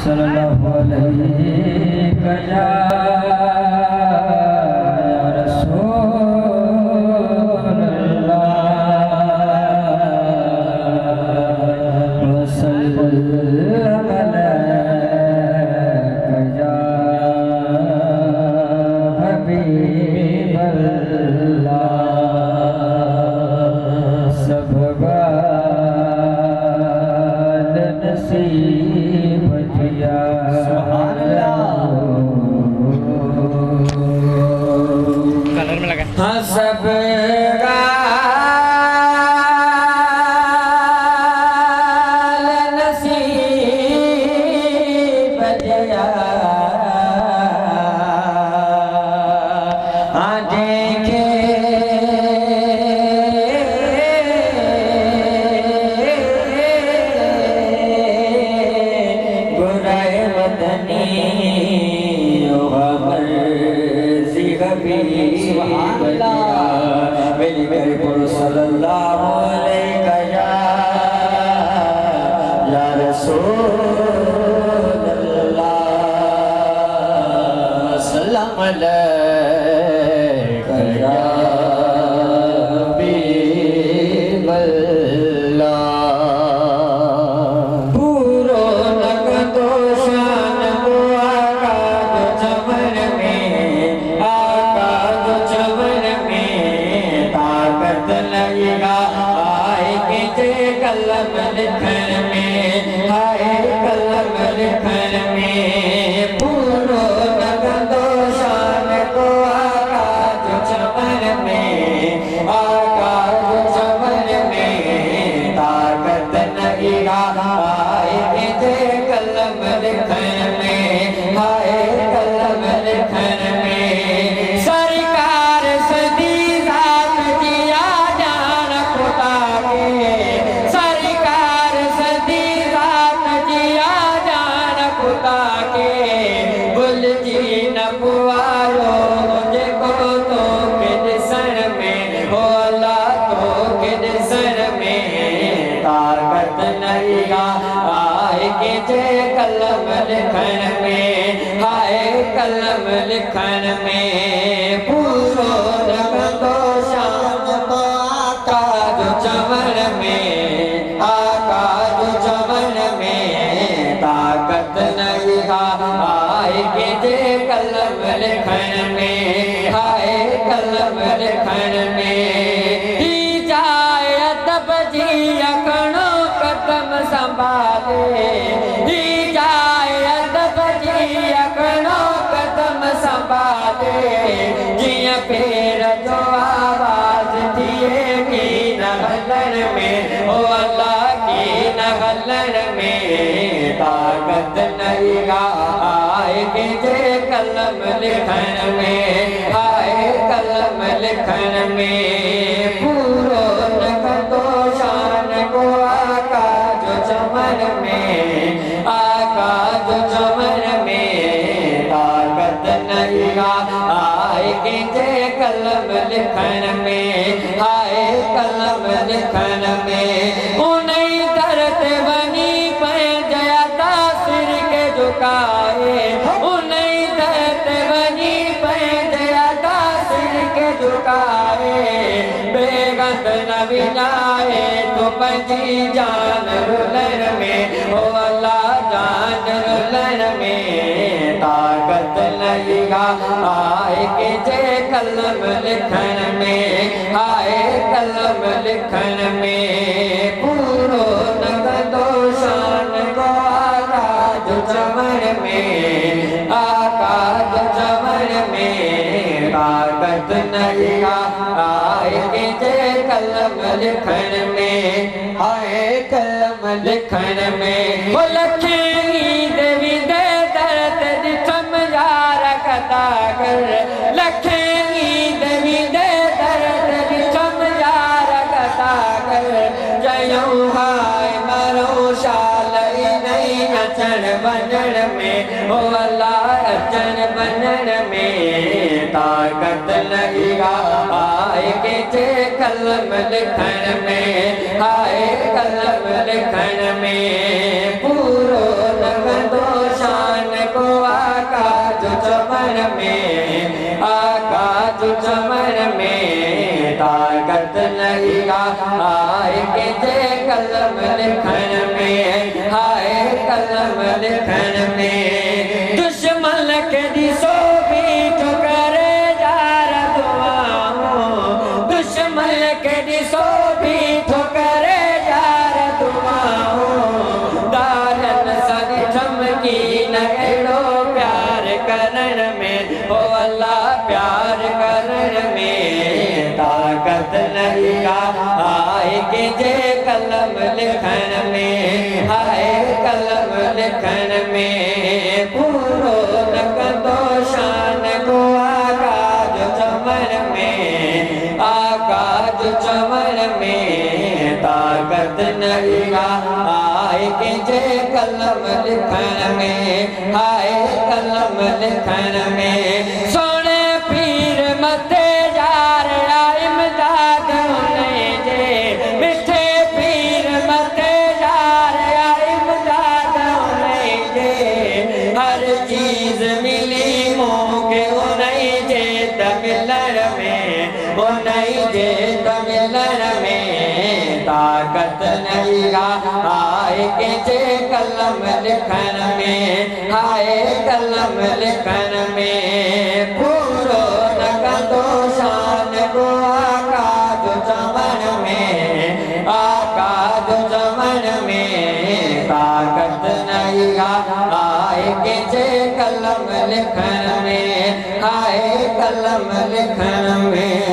صلی اللہ علیہ یا رسول اللہ وسلم علیہ یا حبیب اللہ سب بال نصیب کیا سبحان اللہ کلر میں لگا سب بال نصیب کیا دیکھے برائے مدنی سبحان اللہ میری میرے پڑھو صلی اللہ علیہ یا رسول اللہ سلام علیہ یا حبیب اللہ پورو نقد و شان کو آقا جو چمن میں لگے گا آئے کے جے قلم لکھن میں آئے قلم لکھن میں پورو نقد و شان کو آقا جو چمن میں آقا جو چمن میں طاقت لگے گا آئے کے جے قلم لکھن میں آئے قلم لکھن میں سرکار صدی قلم لکھن میں آئے قلم لکھن میں پورو نقد و شان کو آقا جو چمن میں آقا جو چمن میں طاقت نہیں آئے کہ جے قلم لکھن میں آئے قلم لکھن میں ہی جائے ادب جی اکھنوں قدم سنبھالے جیاں پیر جو آواز دیئے کی نغلن میں او اللہ کی نغلن میں طاقت نہیں گا آئے کہ جے قلم لکھن میں آئے قلم لکھن میں پورو نقد و شان کو آقا جو چمن میں آقا جو چمن میں طاقت نہیں گا آئے کہ جے قلم لکھن میں آئے قلم لکھن میں انہیں درد بنی پین جیا تاثر کے جھکائے انہیں درد بنی پین جیا تاثر کے جھکائے بے گند نبی جائے تو پنجی جان رلن میں او اللہ جان رلن میں طاقت نہیں گا آئے کہ جے قلم لکھن میں آئے قلم لکھن میں پورو نقد و شان کو آقا جو چمن میں آقا جو چمن میں طاقت نہیں گا آئے کہ جے قلم لکھن میں آئے قلم لکھن میں وہ لکھیں گی دیوی دے درد جسم یار کتا کر لکھیں گی دیوی دے درد جسم یار کتا کر جیوں ہائے مرو شالئی نہیں اچھن بنن میں او اللہ اچھن بنن میں طاقت لگی گا آئے کہ جے قلم لکھن میں آئے قلم لکھن میں پورو نقد و شان चमन में ताकत नहीं हाय के जे कलम लिखन में हाय कलम लिखन में दुश्मन के दिसो भी ठुकरे जार दुआओं दुश्मन के दिसो भी ठुकरे जार दुआओं दारन सन चमकी न एड़ो प्यार करन में ओ अल्लाह प्यार करन में ताकत नहीं हाय के जे कलम लिखन में हाय कलम लिखन में पूरो न कंदो शान को आकाश चमन में आकाश चमन में ताकत नहीं हाय के जे कलम लिखन में हाय कलम लिखन में सोने पीर मते जार इमदाद उन्हें जे मिठे पीर मते जार इमदाद उन्हें जे हर चीज मिली मोके उन्हें जे तमिलन में उन्हें जे तमिलन में ताकत नहीं हाय के जे कलम लिखन में हाय कलम लिखन में पूरो न कंदो शान को आकाश चमन में आकाश चमन में ताकत नहीं हाय के जे कलम लिखन में हाय कलम लिखन में